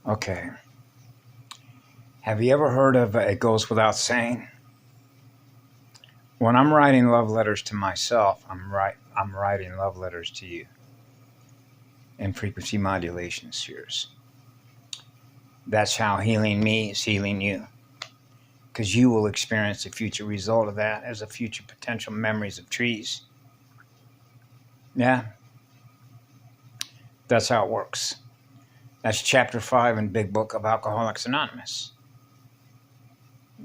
Okay. Have you ever heard of It Goes Without Saying? When I'm writing love letters to myself, I'm writing love letters to you in frequency modulation spheres. That's how healing me is healing you. Because you will experience the future result of that as a future potential memories of trees. Yeah, that's how it works. That's chapter 5 in Big Book of Alcoholics Anonymous.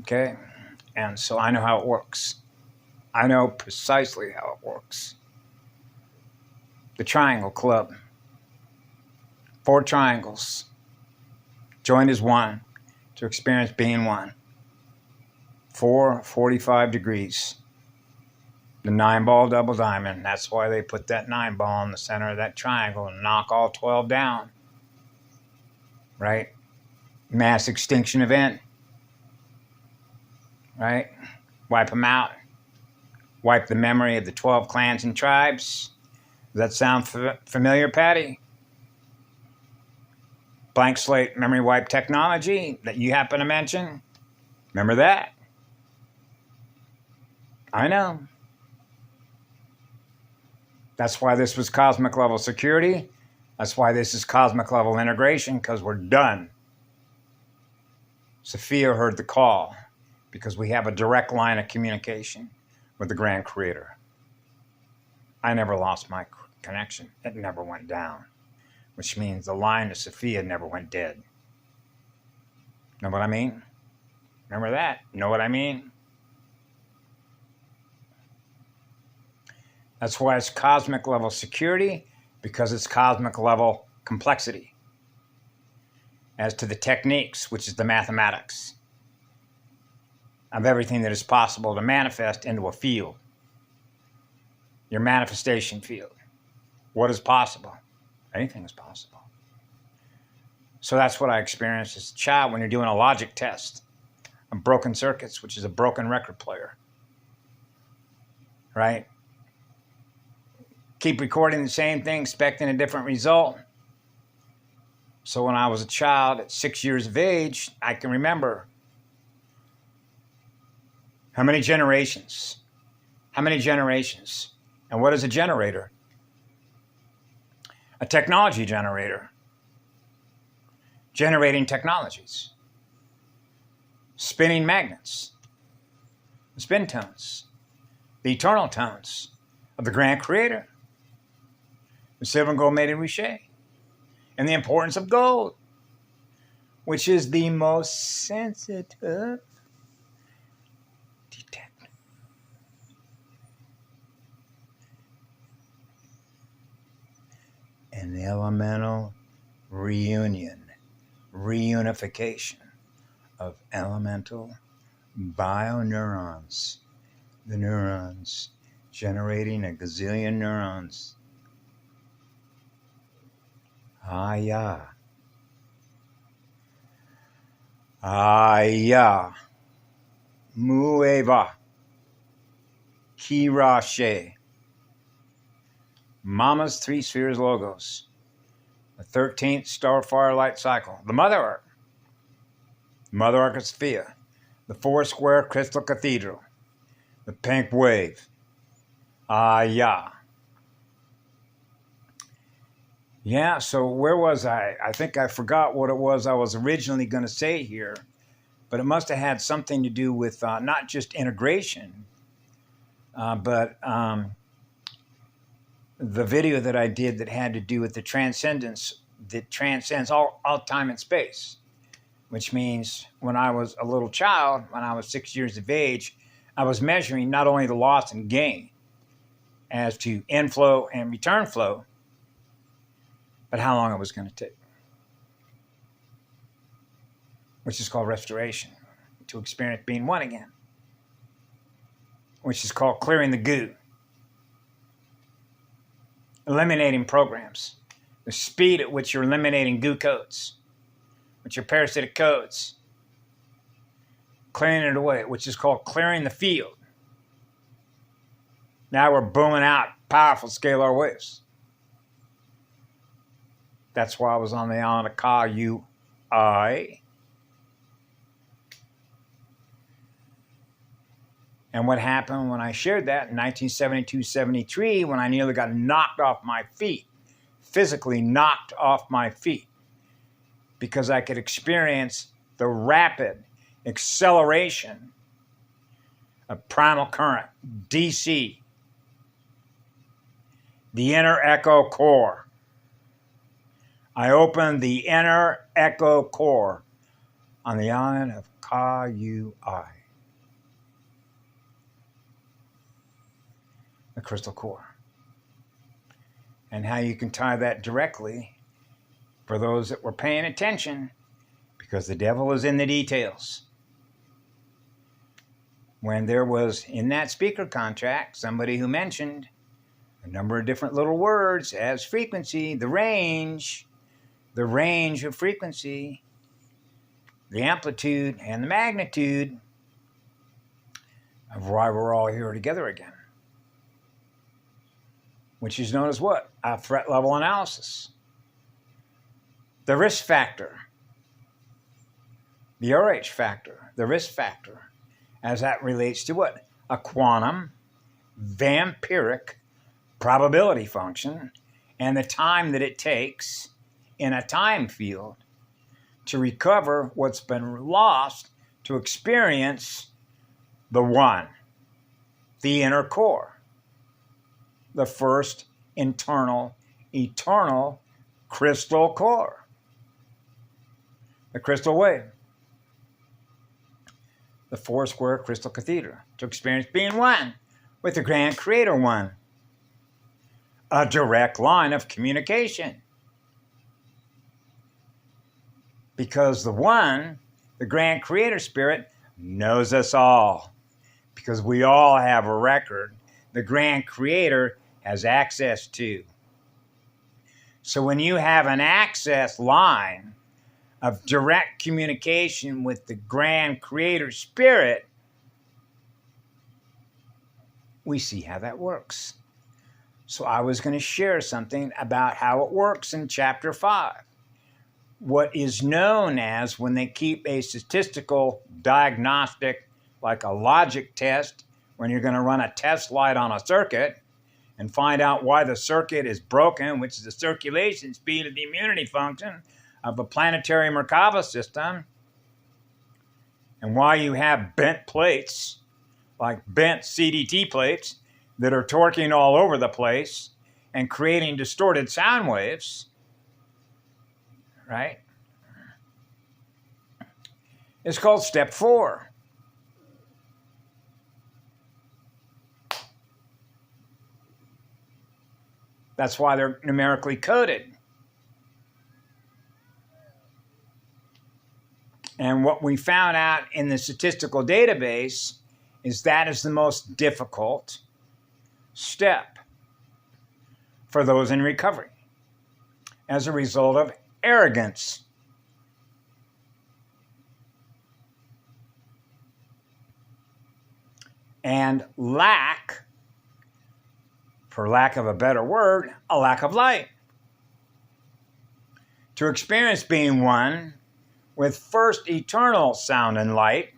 Okay? And so I know how it works. I know precisely how it works. The Triangle Club. 4 triangles. Joined as one to experience being one. 4 45 degrees. The 9-ball double diamond. That's why they put that 9-ball in the center of that triangle and knock all 12 down. Right? Mass extinction event. Right? Wipe them out. Wipe the memory of the 12 clans and tribes. Does that sound familiar, Patty? Blank slate memory wipe technology that you happen to mention. Remember that? I know. That's why this was cosmic level security. That's why this is cosmic level integration, because we're done. Sophia heard the call because we have a direct line of communication with the Grand Creator. I never lost my connection. It never went down, which means the line to Sophia never went dead. Know what I mean? Remember that? Know what I mean? That's why it's cosmic level security, because it's cosmic level complexity. As to the techniques, which is the mathematics of everything that is possible to manifest into a field. Your manifestation field. What is possible? Anything is possible. So that's what I experienced as a child when you're doing a logic test of broken circuits, which is a broken record player. Right? Keep recording the same thing, expecting a different result. So when I was a child at 6 years of age, I can remember how many generations? How many generations? And what is a generator? A technology generator. Generating technologies. Spinning magnets. The spin tones. The eternal tones of the Grand Creator. The silver and gold made in Riche. And the importance of gold, which is the most sensitive detector. An elemental reunification of elemental bioneurons. The neurons generating a gazillion neurons. Aya. Aya. Mueva. Khee Ra Sha. Mama's 3 spheres logos. The 13th Starfire Light Cycle. The Mother Arc. Mother Arc of Sophia. The 4 square Crystal Cathedral. The pink wave. Aya. Yeah, so where was I? I think I forgot what it was I was originally going to say here, but it must have had something to do with not just integration, but the video that I did that had to do with the transcendence that transcends all time and space, which means when I was a little child, when I was 6 years of age, I was measuring not only the loss and gain as to inflow and return flow, but how long it was going to take, which is called restoration, to experience being one again, which is called clearing the goo, eliminating programs, the speed at which you're eliminating goo codes, which are parasitic codes, clearing it away, which is called clearing the field. Now we're booming out powerful scalar waves. That's why I was on the island of Ka, I. And what happened when I shared that in 1972-73, when I nearly got knocked off my feet, physically knocked off my feet, because I could experience the rapid acceleration of primal current, DC, the inner echo core. I opened the inner echo core on the island of Khee Ra, the crystal core. And how you can tie that directly for those that were paying attention, because the devil is in the details. When there was in that speaker contract somebody who mentioned a number of different little words as frequency, the range of frequency, the amplitude and the magnitude of why we're all here together again, which is known as what? A threat level analysis. The risk factor, the RH factor, the risk factor, as that relates to what? A quantum, vampiric probability function, and the time that it takes in a time field to recover what's been lost, to experience the one, the inner core, the first internal, eternal crystal core, the crystal wave, the four-square crystal cathedral, to experience being one with the grand creator one, a direct line of communication. Because the one, the grand creator spirit, knows us all. Because we all have a record the grand creator has access to. So when you have an access line of direct communication with the grand creator spirit, we see how that works. So I was going to share something about how it works in chapter 5. What is known as, when they keep a statistical diagnostic, like a logic test, when you're going to run a test light on a circuit and find out why the circuit is broken, which is the circulation speed of the immunity function of the planetary Merkaba system, and why you have bent plates, like bent CDT plates, that are torquing all over the place and creating distorted sound waves, right? It's called step 4. That's why they're numerically coded. And what we found out in the statistical database is that is the most difficult step for those in recovery as a result of arrogance. And lack, for lack of a better word, a lack of light. To experience being one with first eternal sound and light,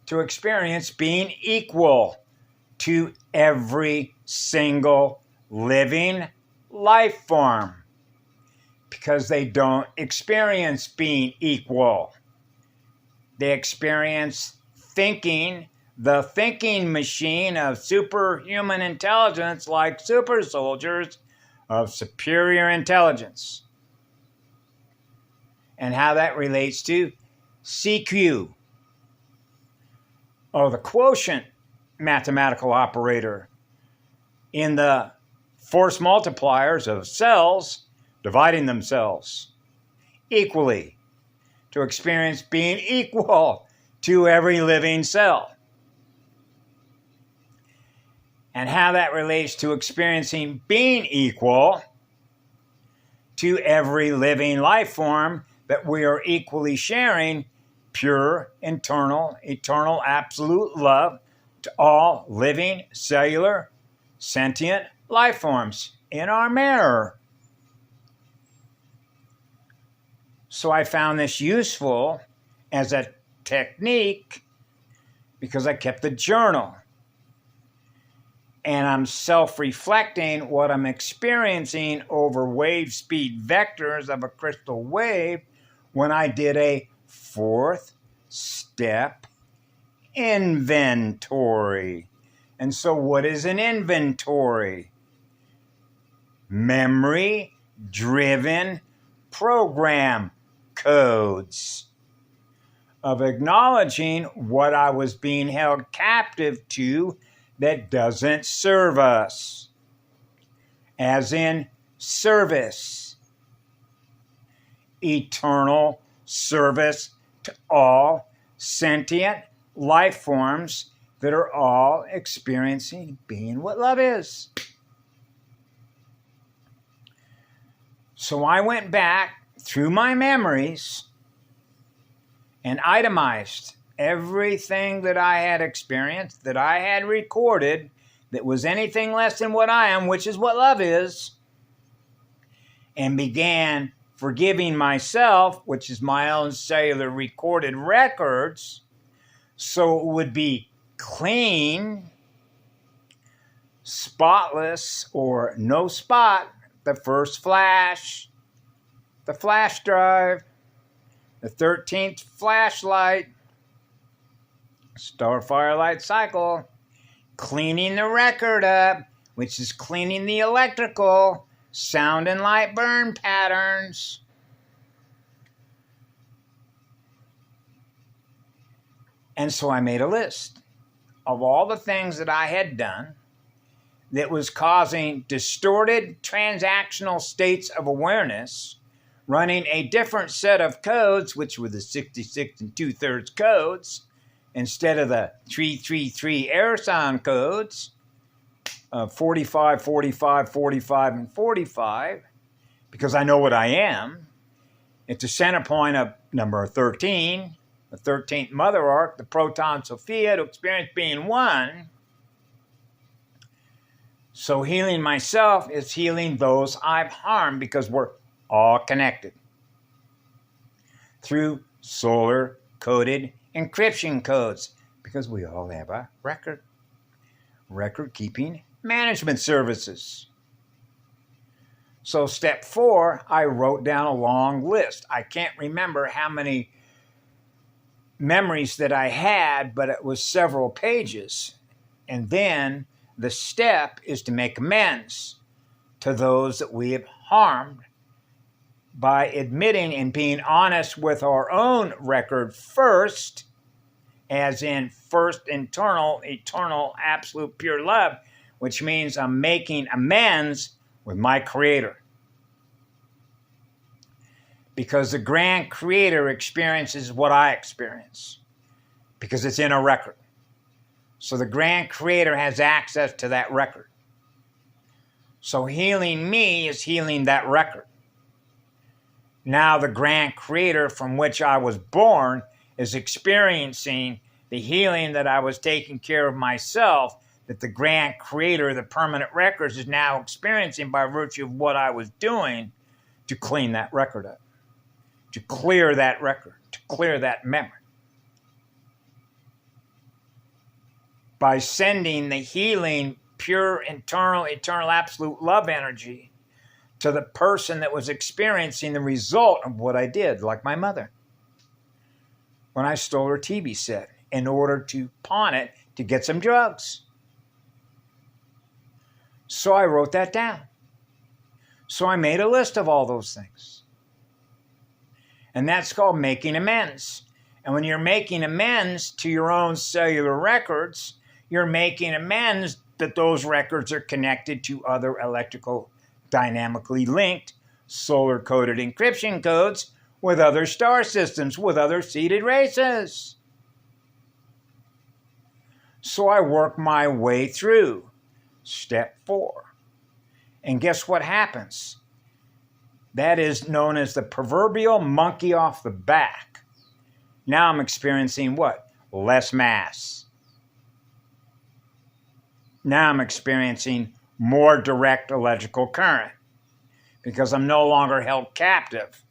to experience being equal to every single living life form, because they don't experience being equal. They experience thinking, the thinking machine of superhuman intelligence, like super soldiers of superior intelligence. And how that relates to CQ, or the quotient mathematical operator in the force multipliers of cells dividing themselves equally, to experience being equal to every living cell. And how that relates to experiencing being equal to every living life form that we are equally sharing pure, internal, eternal, absolute love to all living, cellular, sentient life forms in our mirror. So I found this useful as a technique because I kept a journal. And I'm self-reflecting what I'm experiencing over wave speed vectors of a crystal wave when I did a fourth step inventory. And so what is an inventory? Memory-driven program codes of acknowledging what I was being held captive to that doesn't serve us, as in service, eternal service to all sentient life forms that are all experiencing being what love is. So I went back through my memories and itemized everything that I had experienced, that I had recorded, that was anything less than what I am, which is what love is, and began forgiving myself, which is my own cellular recorded records, so it would be clean, spotless, or no spot, the first flash, the flash drive, the 13th flashlight, Starfire light cycle, cleaning the record up, which is cleaning the electrical, sound and light burn patterns. And so I made a list of all the things that I had done that was causing distorted transactional states of awareness, running a different set of codes, which were the 66 2/3 codes, instead of the 333 air sound codes of 45, 45, 45, and 45, because I know what I am. It's the center point of number 13, the 13th mother arc, the proton Sophia, to experience being one. So healing myself is healing those I've harmed, because we're all connected through solar coded encryption codes, because we all have a record keeping management services. So step 4, I wrote down a long list. I can't remember how many memories that I had, but it was several pages. And then the step is to make amends to those that we have harmed by admitting and being honest with our own record first, as in first internal, eternal, absolute, pure love, which means I'm making amends with my Creator. Because the grand Creator experiences what I experience, because it's in a record. So the grand Creator has access to that record. So healing me is healing that record. Now the grand Creator from which I was born is experiencing the healing that I was taking care of myself, that the grand Creator, the permanent records, is now experiencing by virtue of what I was doing to clean that record up, to clear that record, to clear that memory. By sending the healing, pure, eternal, absolute love energy to the person that was experiencing the result of what I did, like my mother, when I stole her TV set in order to pawn it to get some drugs. So I wrote that down. So I made a list of all those things. And that's called making amends. And when you're making amends to your own cellular records, you're making amends that those records are connected to other electrical dynamically linked solar coded encryption codes with other star systems, with other seeded races. So I work my way through step 4. And guess what happens? That is known as the proverbial monkey off the back. Now I'm experiencing what? Less mass. Now I'm experiencing more direct electrical current, because I'm no longer held captive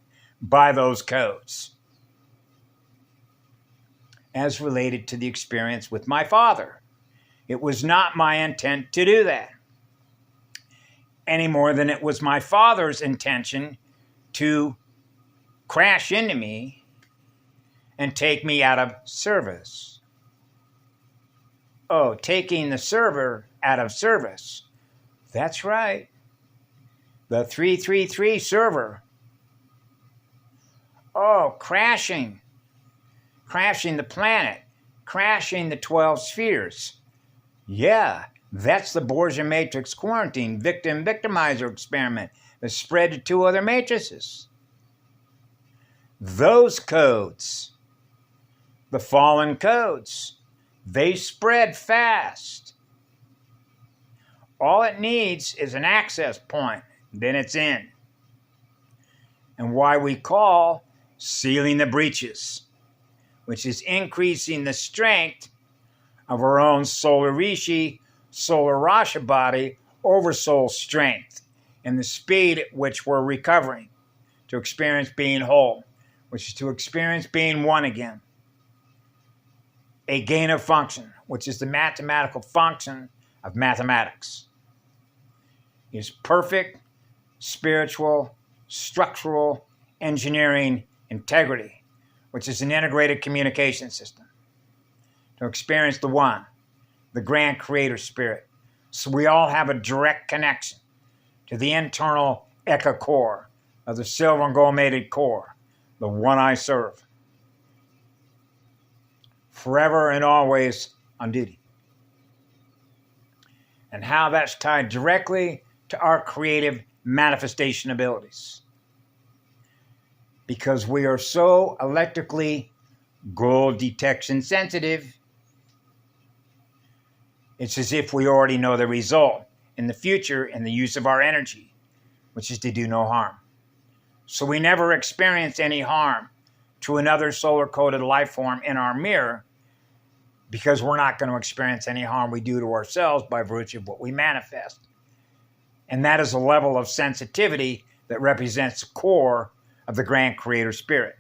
by those codes as related to the experience with my father. It was not my intent to do that, any more than it was my father's intention to crash into me and take me out of service. Oh, taking the server out of service. That's right. The 333 server. Oh, crashing the planet, crashing the 12 spheres. Yeah, that's the Borgia matrix quarantine, victim-victimizer experiment that spread to 2 other matrices. Those codes, the fallen codes, they spread fast. All it needs is an access point, then it's in. And why we call sealing the breaches, which is increasing the strength of our own solar rishi, solar rasha body, oversoul strength, and the speed at which we're recovering to experience being whole, which is to experience being one again. A gain of function, which is the mathematical function of mathematics, is perfect spiritual, structural engineering integrity, which is an integrated communication system, to experience the one, the grand creator spirit. So we all have a direct connection to the internal Eka core of the silver and gold mated core, the one I serve, forever and always on duty. And how that's tied directly to our creative manifestation abilities. Because we are so electrically gold detection sensitive, it's as if we already know the result in the future in the use of our energy, which is to do no harm. So we never experience any harm to another solar-coded life form in our mirror, because we're not going to experience any harm we do to ourselves by virtue of what we manifest. And that is a level of sensitivity that represents the core of the grand creator spirit.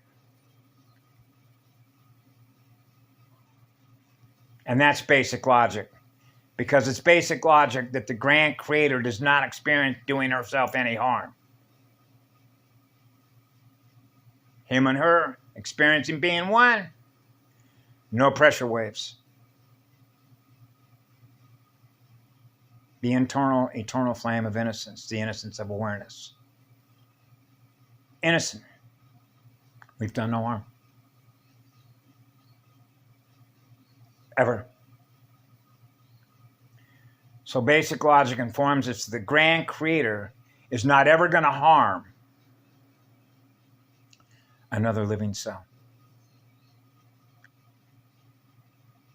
And that's basic logic, because it's basic logic that the grand creator does not experience doing herself any harm. Him and her experiencing being one, no pressure waves. The internal, eternal flame of innocence, the innocence of awareness. Innocent. We've done no harm. Ever. So basic logic informs us that the grand creator is not ever going to harm another living cell.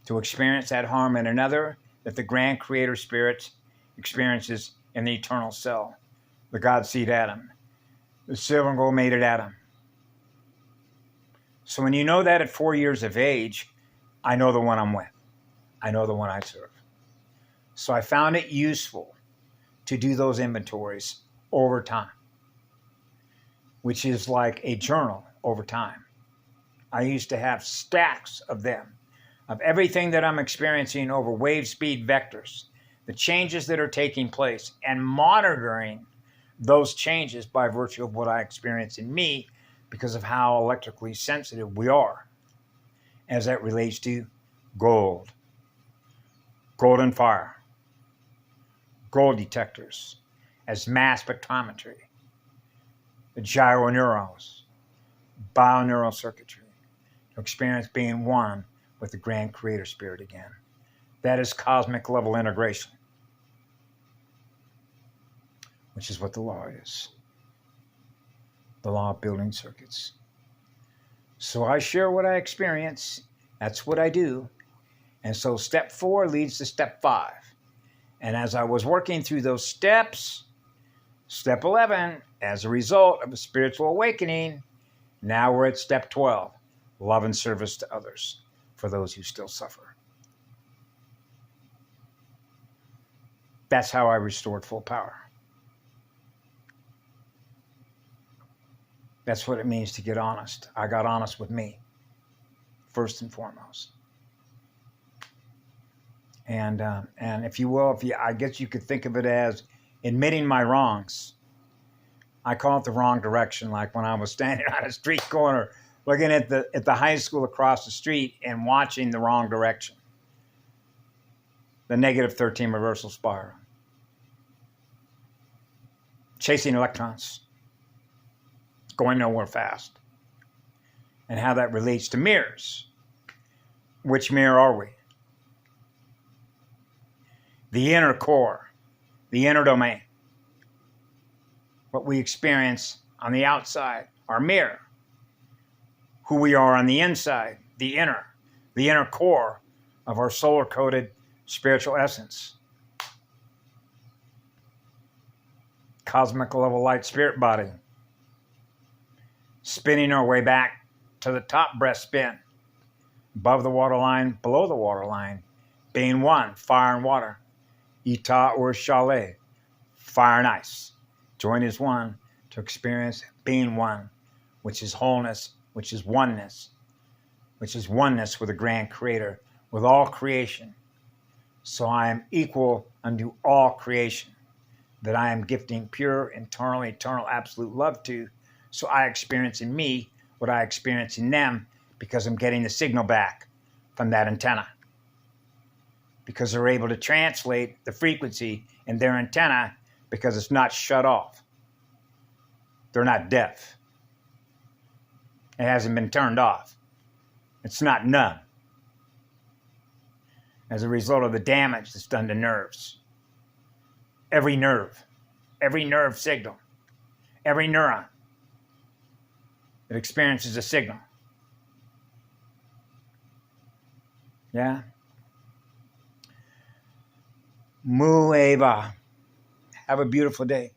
To experience that harm in another that the grand creator spirit experiences in the eternal cell, the God seed atom, the silver and gold mated atom. So when you know that at 4 years of age, I know the one I'm with. I know the one I serve. So I found it useful to do those inventories over time, which is like a journal over time. I used to have stacks of them, of everything that I'm experiencing over wave speed vectors, the changes that are taking place, and monitoring those changes by virtue of what I experience in me because of how electrically sensitive we are as that relates to gold, golden fire, gold detectors, as mass spectrometry, the gyroneurons, bioneural circuitry, to experience being one with the grand creator spirit again. That is cosmic level integration, which is what the law is. The law of building circuits. So I share what I experience. That's what I do. And so step 4 leads to step 5. And as I was working through those steps, step 11, as a result of a spiritual awakening, now we're at step 12, love and service to others for those who still suffer. That's how I restored full power. That's what it means to get honest. I got honest with me, first and foremost. And if you will, I guess you could think of it as admitting my wrongs. I call it the wrong direction, like when I was standing on a street corner looking at the high school across the street and watching the wrong direction. The negative 13 reversal spiral. Chasing electrons. Going nowhere fast. And how that relates to mirrors. Which mirror are we? The inner core. The inner domain. What we experience on the outside. Our mirror. Who we are on the inside. The inner core of our solar-coded spiritual essence. Cosmic level light spirit body. Spinning our way back to the top breath spin. Above the waterline, below the waterline. Being one, fire and water. Ita or Chalet, fire and ice. Join as one to experience being one, which is wholeness, which is oneness with the grand creator, with all creation. So I am equal unto all creation, that I am gifting pure, eternal, absolute love to. So I experience in me what I experience in them, because I'm getting the signal back from that antenna. Because they're able to translate the frequency in their antenna, because it's not shut off. They're not deaf. It hasn't been turned off. It's not numb. As a result of the damage that's done to nerves. Every nerve signal, every neuron that experiences a signal. Yeah? Mu Eva. Have a beautiful day.